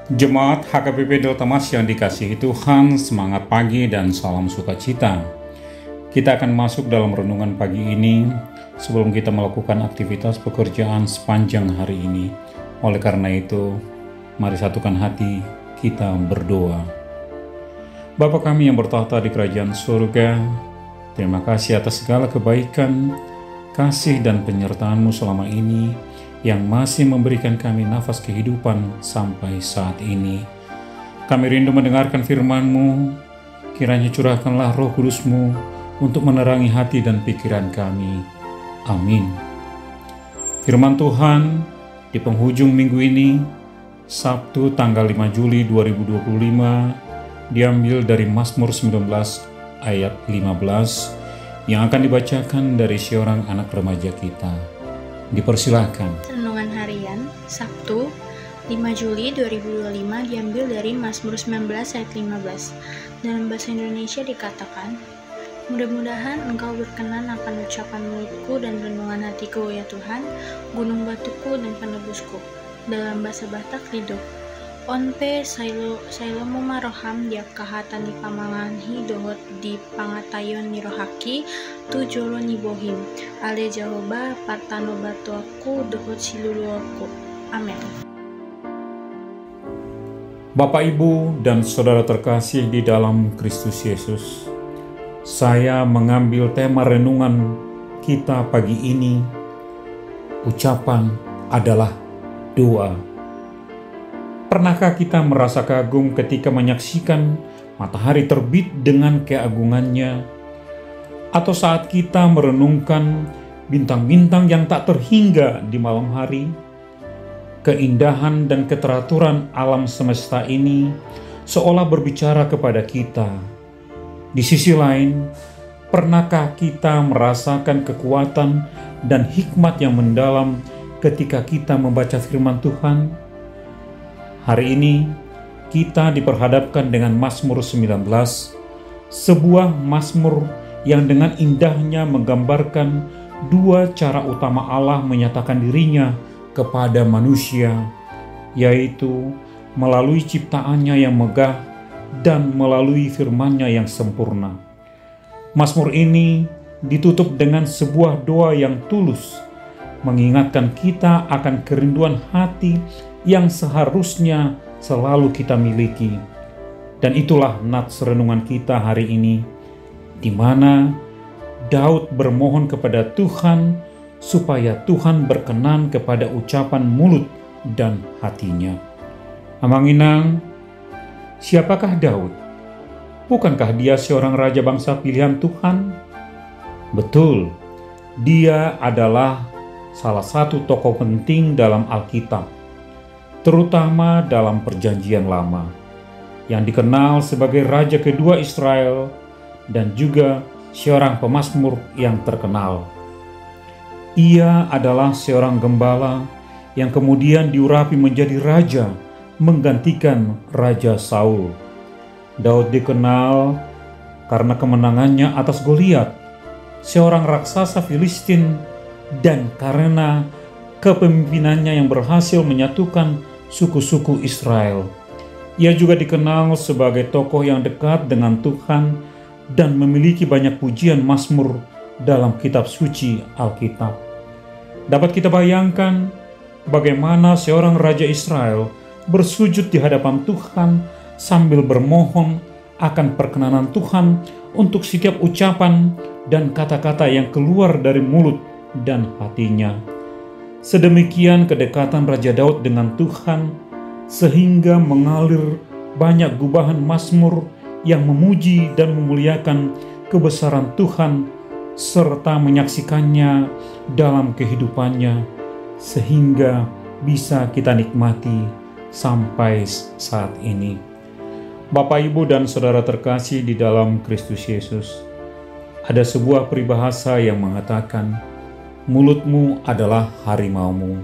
Jemaat HKBP Delta Mas yang dikasihi Tuhan, semangat pagi dan salam sukacita. Kita akan masuk dalam renungan pagi ini sebelum kita melakukan aktivitas pekerjaan sepanjang hari ini. Oleh karena itu, mari satukan hati kita berdoa. Bapa kami yang bertahta di kerajaan surga, terima kasih atas segala kebaikan, kasih dan penyertaan-Mu selama ini yang masih memberikan kami nafas kehidupan sampai saat ini. Kami rindu mendengarkan firman-Mu, kiranya curahkanlah Roh Kudus-Mu untuk menerangi hati dan pikiran kami. Amin. Firman Tuhan di penghujung minggu ini, Sabtu tanggal 5 Juli 2025, diambil dari Mazmur 19 ayat 15 yang akan dibacakan dari seorang anak remaja kita. Dipersilahkan. Renungan harian Sabtu 5 Juli 2025 diambil dari Mazmur 19 ayat 15. Dalam bahasa Indonesia dikatakan, mudah-mudahan Engkau berkenan akan ucapan mulutku dan renungan hatiku, ya Tuhan, gunung batuku dan penebusku. Dalam bahasa Batak Lido, onpe sailomu maroham diap kahatan di pamanganhi dohot di pangatayon nirohaki tu jolo nibohim ale jahoba partano batuaku dohot siluluaku. Amin. Bapak, Ibu, dan saudara terkasih di dalam Kristus Yesus, saya mengambil tema renungan kita pagi ini. Ucapan adalah doa. Pernahkah kita merasa kagum ketika menyaksikan matahari terbit dengan keagungannya? Atau saat kita merenungkan bintang-bintang yang tak terhingga di malam hari? Keindahan dan keteraturan alam semesta ini seolah berbicara kepada kita. Di sisi lain, pernahkah kita merasakan kekuatan dan hikmat yang mendalam ketika kita membaca firman Tuhan? Hari ini kita diperhadapkan dengan Mazmur 19, sebuah Mazmur yang dengan indahnya menggambarkan dua cara utama Allah menyatakan dirinya kepada manusia, yaitu melalui ciptaannya yang megah dan melalui firman-Nya yang sempurna. Mazmur ini ditutup dengan sebuah doa yang tulus, mengingatkan kita akan kerinduan hati yang seharusnya selalu kita miliki. Dan itulah nats renungan kita hari ini, di mana Daud bermohon kepada Tuhan supaya Tuhan berkenan kepada ucapan mulut dan hatinya. Amanginang, siapakah Daud? Bukankah dia seorang raja bangsa pilihan Tuhan? Betul, dia adalah salah satu tokoh penting dalam Alkitab, terutama dalam Perjanjian Lama, yang dikenal sebagai raja kedua Israel dan juga seorang pemazmur yang terkenal. Ia adalah seorang gembala yang kemudian diurapi menjadi raja menggantikan Raja Saul. Daud dikenal karena kemenangannya atas Goliat, seorang raksasa Filistin, dan karena kepemimpinannya yang berhasil menyatukan suku-suku Israel. Ia juga dikenal sebagai tokoh yang dekat dengan Tuhan dan memiliki banyak pujian mazmur dalam kitab suci Alkitab. Dapat kita bayangkan bagaimana seorang raja Israel bersujud di hadapan Tuhan sambil bermohon akan perkenanan Tuhan untuk setiap ucapan dan kata-kata yang keluar dari mulut dan hatinya. Sedemikian kedekatan Raja Daud dengan Tuhan, sehingga mengalir banyak gubahan mazmur yang memuji dan memuliakan kebesaran Tuhan, serta menyaksikannya dalam kehidupannya, sehingga bisa kita nikmati sampai saat ini. Bapak, Ibu, dan saudara terkasih di dalam Kristus Yesus, ada sebuah peribahasa yang mengatakan, mulutmu adalah harimaumu,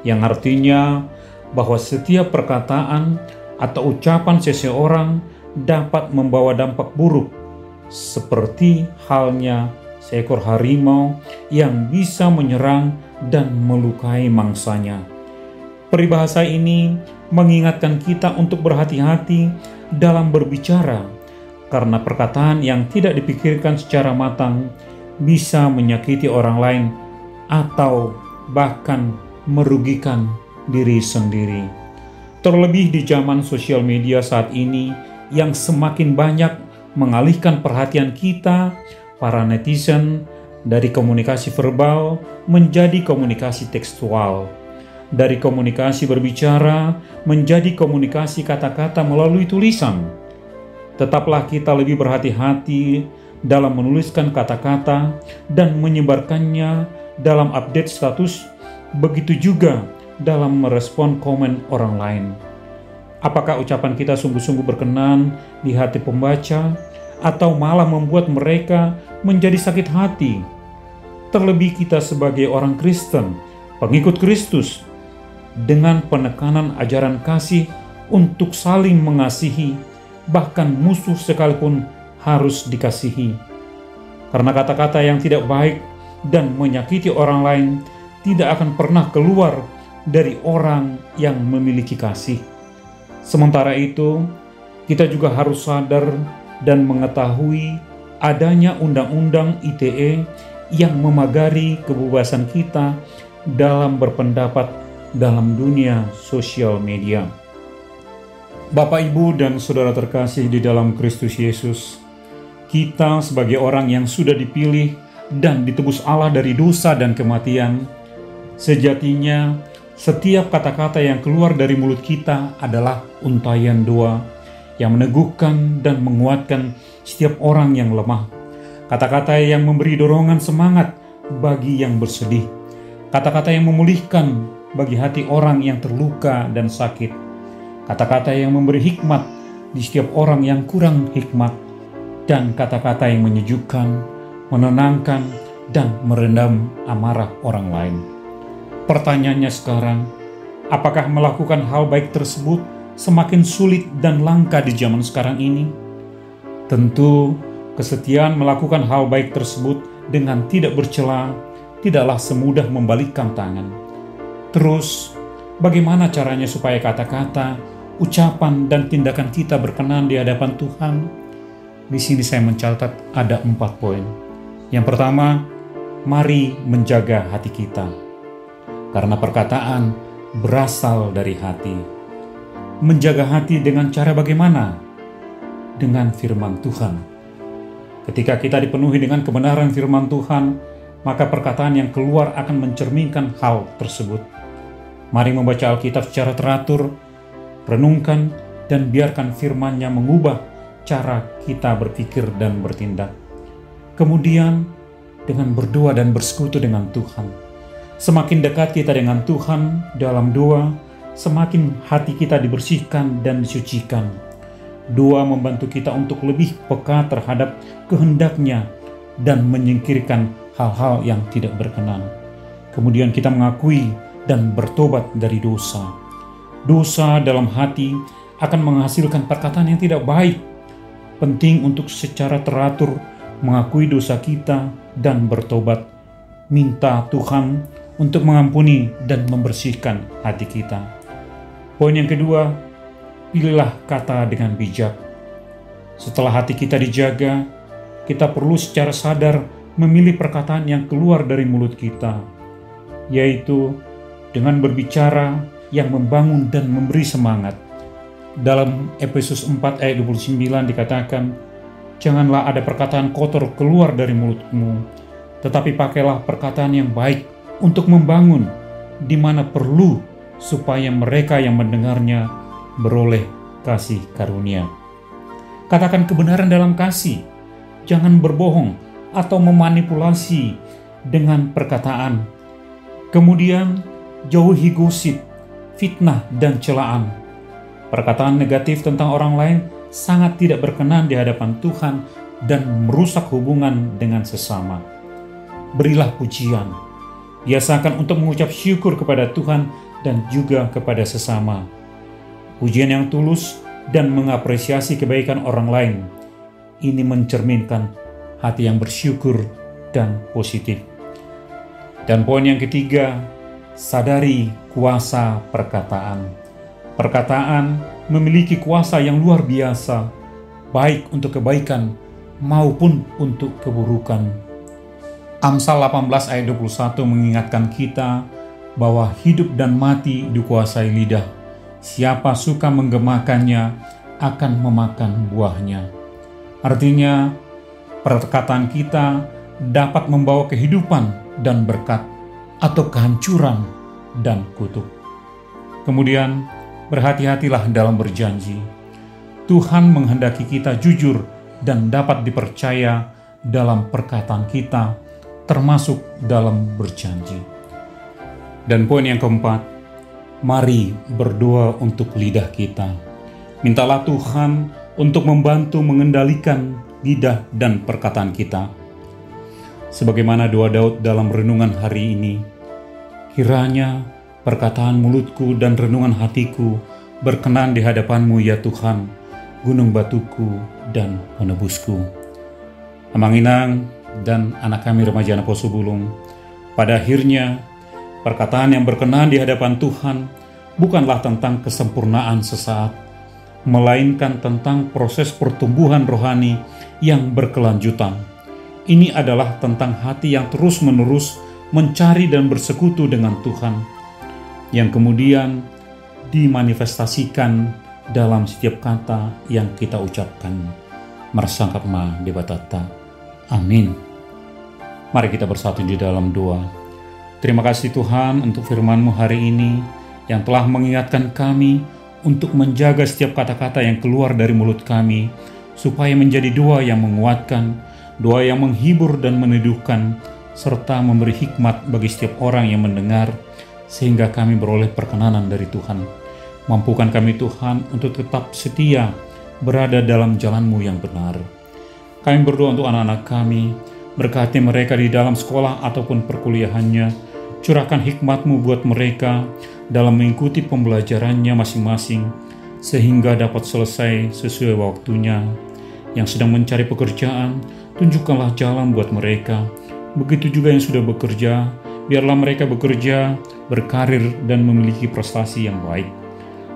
yang artinya bahwa setiap perkataan atau ucapan seseorang dapat membawa dampak buruk, seperti halnya seekor harimau yang bisa menyerang dan melukai mangsanya. Peribahasa ini mengingatkan kita untuk berhati-hati dalam berbicara, karena perkataan yang tidak dipikirkan secara matang bisa menyakiti orang lain atau bahkan merugikan diri sendiri. Terlebih di zaman sosial media saat ini yang semakin banyak mengalihkan perhatian kita, para netizen, dari komunikasi verbal menjadi komunikasi tekstual, dari komunikasi berbicara menjadi komunikasi kata-kata melalui tulisan. Tetaplah kita lebih berhati-hati dalam menuliskan kata-kata dan menyebarkannya dalam update status, begitu juga dalam merespon komen orang lain. Apakah ucapan kita sungguh-sungguh berkenan di hati pembaca, atau malah membuat mereka menjadi sakit hati? Terlebih kita sebagai orang Kristen, pengikut Kristus, dengan penekanan ajaran kasih untuk saling mengasihi, bahkan musuh sekalipun harus dikasihi. Karena kata-kata yang tidak baik dan menyakiti orang lain tidak akan pernah keluar dari orang yang memiliki kasih. Sementara itu, kita juga harus sadar dan mengetahui adanya Undang-Undang ITE yang memagari kebebasan kita dalam berpendapat dalam dunia sosial media. Bapak, Ibu, dan saudara terkasih di dalam Kristus Yesus, kita sebagai orang yang sudah dipilih dan ditebus Allah dari dosa dan kematian, sejatinya setiap kata-kata yang keluar dari mulut kita adalah untaian doa yang meneguhkan dan menguatkan setiap orang yang lemah. Kata-kata yang memberi dorongan semangat bagi yang bersedih. Kata-kata yang memulihkan bagi hati orang yang terluka dan sakit. Kata-kata yang memberi hikmat di setiap orang yang kurang hikmat. Dan kata-kata yang menyejukkan, menenangkan, dan merendam amarah orang lain. Pertanyaannya sekarang, apakah melakukan hal baik tersebut semakin sulit dan langka di zaman sekarang ini? Tentu, kesetiaan melakukan hal baik tersebut dengan tidak bercela tidaklah semudah membalikkan tangan. Terus, bagaimana caranya supaya kata-kata, ucapan, dan tindakan kita berkenan di hadapan Tuhan? Di sini saya mencatat ada 4 poin. Yang pertama, mari menjaga hati kita. Karena perkataan berasal dari hati. Menjaga hati dengan cara bagaimana? Dengan firman Tuhan. Ketika kita dipenuhi dengan kebenaran firman Tuhan, maka perkataan yang keluar akan mencerminkan hal tersebut. Mari membaca Alkitab secara teratur, renungkan, dan biarkan firman-Nya mengubah cara kita berpikir dan bertindak. Kemudian, dengan berdoa dan bersekutu dengan Tuhan. Semakin dekat kita dengan Tuhan dalam doa, semakin hati kita dibersihkan dan disucikan. Doa membantu kita untuk lebih peka terhadap kehendak-Nya dan menyingkirkan hal-hal yang tidak berkenan. Kemudian kita mengakui dan bertobat dari dosa. Dosa dalam hati akan menghasilkan perkataan yang tidak baik. Penting untuk secara teratur mengakui dosa kita dan bertobat. Minta Tuhan untuk mengampuni dan membersihkan hati kita. Poin yang kedua, pilihlah kata dengan bijak. Setelah hati kita dijaga, kita perlu secara sadar memilih perkataan yang keluar dari mulut kita, yaitu dengan berbicara yang membangun dan memberi semangat. Dalam Efesus 4 ayat 29 dikatakan, janganlah ada perkataan kotor keluar dari mulutmu, tetapi pakailah perkataan yang baik untuk membangun di mana perlu, supaya mereka yang mendengarnya beroleh kasih karunia. Katakan kebenaran dalam kasih, jangan berbohong atau memanipulasi dengan perkataan. Kemudian jauhi gosip, fitnah, dan celaan. Perkataan negatif tentang orang lain sangat tidak berkenan di hadapan Tuhan dan merusak hubungan dengan sesama. Berilah pujian. Biasakan untuk mengucap syukur kepada Tuhan dan juga kepada sesama. Pujian yang tulus dan mengapresiasi kebaikan orang lain. Ini mencerminkan hati yang bersyukur dan positif. Dan poin yang ketiga, sadari kuasa perkataan. Perkataan memiliki kuasa yang luar biasa, baik untuk kebaikan maupun untuk keburukan. Amsal 18 ayat 21 mengingatkan kita bahwa hidup dan mati dikuasai lidah. Siapa suka menggemakannya akan memakan buahnya. Artinya, perkataan kita dapat membawa kehidupan dan berkat, atau kehancuran dan kutuk. Kemudian, berhati-hatilah dalam berjanji. Tuhan menghendaki kita jujur dan dapat dipercaya dalam perkataan kita, termasuk dalam berjanji. Dan poin yang keempat, mari berdoa untuk lidah kita. Mintalah Tuhan untuk membantu mengendalikan lidah dan perkataan kita. Sebagaimana doa Daud dalam renungan hari ini, kiranya perkataan mulutku dan renungan hatiku berkenan di hadapan-Mu ya Tuhan, gunung batuku dan penebusku. Amang Inang dan anak kami remaja Anak Poso Bulung, pada akhirnya perkataan yang berkenan di hadapan Tuhan bukanlah tentang kesempurnaan sesaat, melainkan tentang proses pertumbuhan rohani yang berkelanjutan. Ini adalah tentang hati yang terus-menerus mencari dan bersekutu dengan Tuhan, yang kemudian dimanifestasikan dalam setiap kata yang kita ucapkan. Mersangkap ma debatata. Amin. Mari kita bersatu di dalam doa. Terima kasih Tuhan untuk firman-Mu hari ini yang telah mengingatkan kami untuk menjaga setiap kata-kata yang keluar dari mulut kami, supaya menjadi doa yang menguatkan, doa yang menghibur dan meneduhkan, serta memberi hikmat bagi setiap orang yang mendengar, sehingga kami beroleh perkenanan dari Tuhan. Mampukan kami Tuhan untuk tetap setia berada dalam jalan-Mu yang benar. Kami berdoa untuk anak-anak kami, berkati mereka di dalam sekolah ataupun perkuliahannya, curahkan hikmat-Mu buat mereka dalam mengikuti pembelajarannya masing-masing, sehingga dapat selesai sesuai waktunya. Yang sedang mencari pekerjaan, tunjukkanlah jalan buat mereka. Begitu juga yang sudah bekerja, biarlah mereka bekerja, berkarir, dan memiliki prestasi yang baik.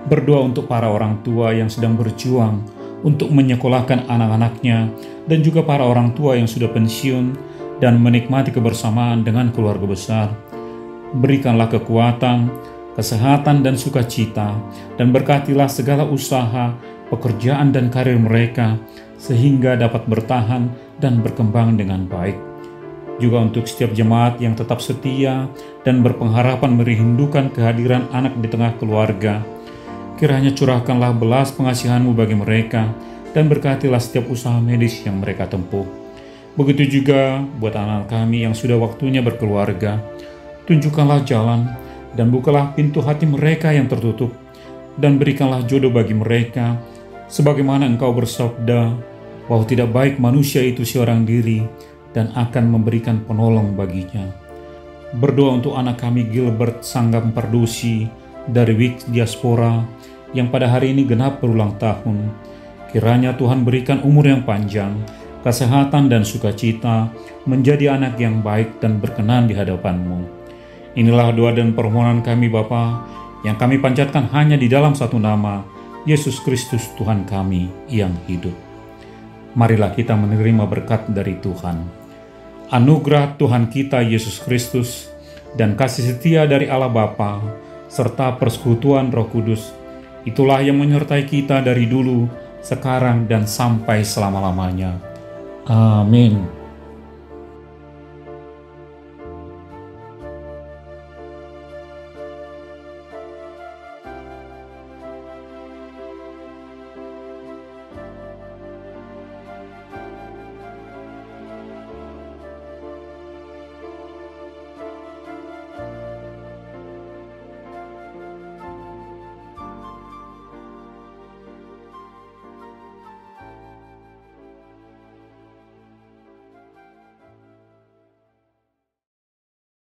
Berdoa untuk para orang tua yang sedang berjuang untuk menyekolahkan anak-anaknya, dan juga para orang tua yang sudah pensiun dan menikmati kebersamaan dengan keluarga besar. Berikanlah kekuatan, kesehatan, dan sukacita, dan berkatilah segala usaha, pekerjaan, dan karir mereka, sehingga dapat bertahan dan berkembang dengan baik. Juga untuk setiap jemaat yang tetap setia dan berpengharapan merindukan kehadiran anak di tengah keluarga, kiranya curahkanlah belas pengasihan-Mu bagi mereka, dan berkatilah setiap usaha medis yang mereka tempuh. Begitu juga buat anak kami yang sudah waktunya berkeluarga, tunjukkanlah jalan, dan bukalah pintu hati mereka yang tertutup, dan berikanlah jodoh bagi mereka, sebagaimana Engkau bersabda, bahwa tidak baik manusia itu seorang diri, dan akan memberikan penolong baginya. Berdoa untuk anak kami Gilbert Sanggam Pardosi dari Wix Diaspora, yang pada hari ini genap berulang tahun. Kiranya Tuhan berikan umur yang panjang, kesehatan dan sukacita, menjadi anak yang baik dan berkenan di hadapan-Mu. Inilah doa dan permohonan kami Bapa, yang kami panjatkan hanya di dalam satu nama, Yesus Kristus Tuhan kami yang hidup. Marilah kita menerima berkat dari Tuhan. Anugerah Tuhan kita Yesus Kristus dan kasih setia dari Allah Bapa serta persekutuan Roh Kudus, itulah yang menyertai kita dari dulu, sekarang, dan sampai selama-lamanya. Amin.